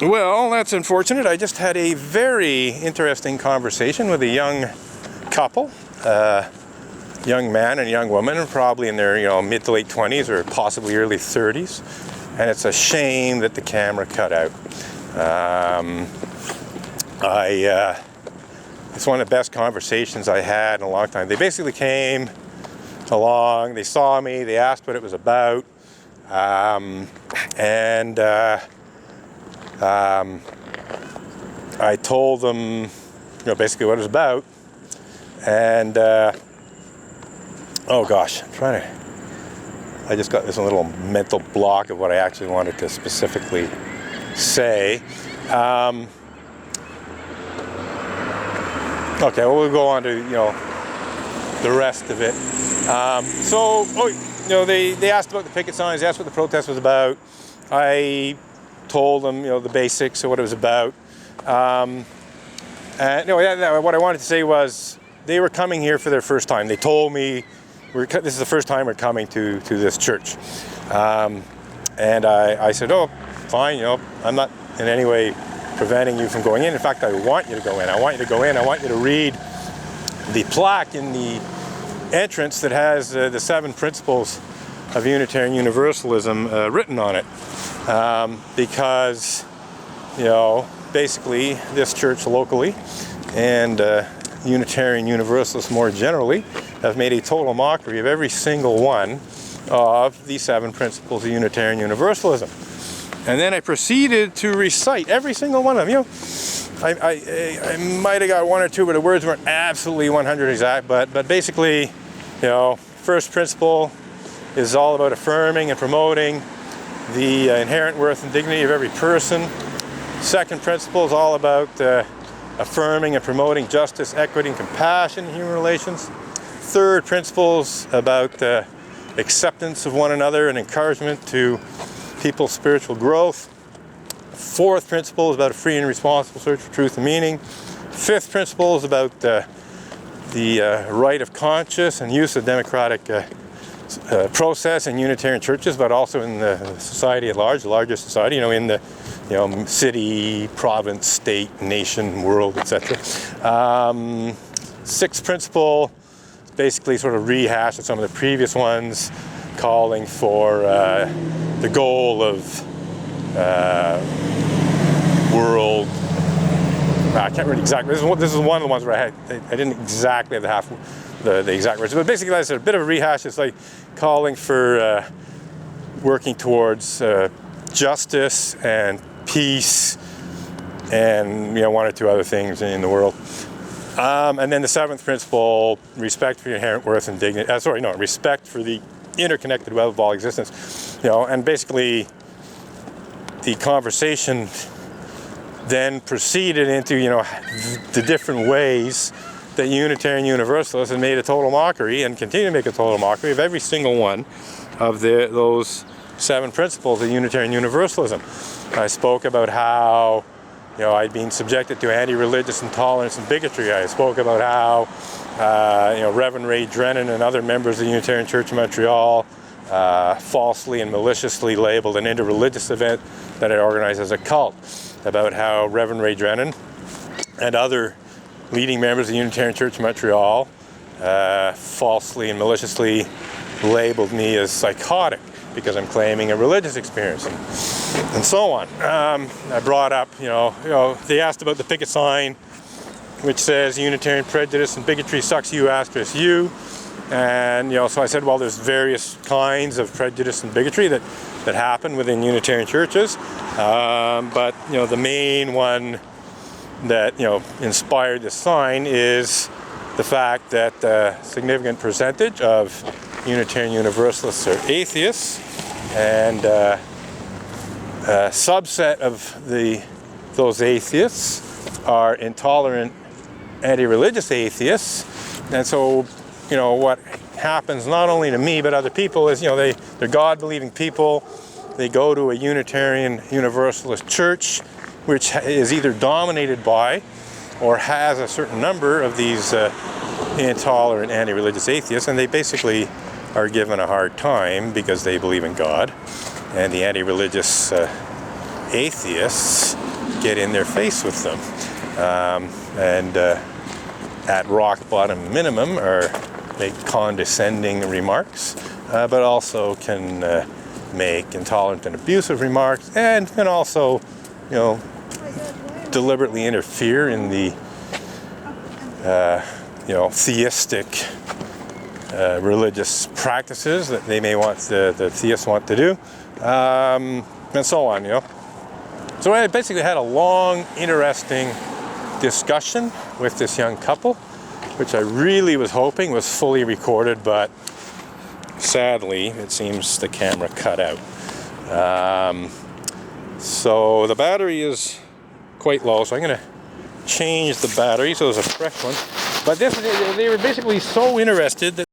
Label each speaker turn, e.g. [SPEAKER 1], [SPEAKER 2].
[SPEAKER 1] Well, that's unfortunate. I just had a very interesting conversation with a young couple, young man and young woman, probably in their mid to late 20s or possibly early 30s. And it's a shame that the camera cut out. It's one of the best conversations I had in a long time. They basically came along, they saw me, they asked what it was about, I told them, basically what it was about, and oh gosh, I just got this little mental block of what I actually wanted to specifically say. Okay, well, we'll go on to the rest of it. They asked about the picket signs. They asked what the protest was about. I told them, the basics of what it was about. What I wanted to say was they were coming here for their first time. They told me this is the first time we're coming to this church, and I said, oh, fine. I'm not in any way preventing you from going in. In fact, I want you to go in. I want you to go in. I want you to read the plaque in the entrance that has the 7 principles of Unitarian Universalism written on it, because basically this church locally and Unitarian Universalists more generally have made a total mockery of every single one of the 7 principles of Unitarian Universalism. And then I proceeded to recite every single one of them. I might have got one or two, but the words weren't absolutely 100 exact. But basically, first principle is all about affirming and promoting the inherent worth and dignity of every person. Second principle is all about affirming and promoting justice, equity, and compassion in human relations. Third principle is about acceptance of one another and encouragement to people's spiritual growth. Fourth principle is about a free and responsible search for truth and meaning. Fifth principle is about the right of conscience and use of democratic process in Unitarian churches, but also in the society at large, the larger society, in the city, province, state, nation, world, etc. Sixth principle basically sort of rehashed some of the previous ones, calling for the goal of world. I can't really exactly. This is one of the ones where I didn't exactly have the exact words, but basically, like I said, a bit of a rehash. It's like calling for working towards justice and peace, and one or two other things in the world. And then the 7th principle: respect for your inherent worth and dignity. Respect for the interconnected web of all existence. And basically the conversation then proceeded into the different ways that Unitarian Universalists have made a total mockery and continue to make a total mockery of every single one of those 7 principles of Unitarian Universalism. I spoke about how I'd been subjected to anti-religious intolerance and bigotry. I spoke about how Reverend Ray Drennan and other members of the Unitarian Church of Montreal falsely and maliciously labeled an interreligious event that I organized as a cult. About how Reverend Ray Drennan and other leading members of the Unitarian Church of Montreal falsely and maliciously labeled me as psychotic because I'm claiming a religious experience and so on. I brought up, they asked about the picket sign, which says Unitarian prejudice and bigotry sucks you, asterisk you. And, so I said, well, there's various kinds of prejudice and bigotry that happen within Unitarian churches. But, the main one that, inspired this sign is the fact that a significant percentage of Unitarian Universalists are atheists, and a subset of those atheists are intolerant, anti-religious atheists. And so, what happens not only to me but other people is, they're God-believing people. They go to a Unitarian Universalist church, which is either dominated by or has a certain number of these intolerant, anti-religious atheists, and they basically are given a hard time because they believe in God. And the anti-religious atheists get in their face with them. And at rock bottom minimum are make condescending remarks, but also can make intolerant and abusive remarks, and can also, deliberately interfere in the, theistic religious practices that they may want the theists want to do, and so on. So I basically had a long, interesting discussion with this young couple, which I really was hoping was fully recorded, but sadly it seems the camera cut out. So the battery is quite low, so I'm going to change the battery so there's a fresh one. But they were basically so interested that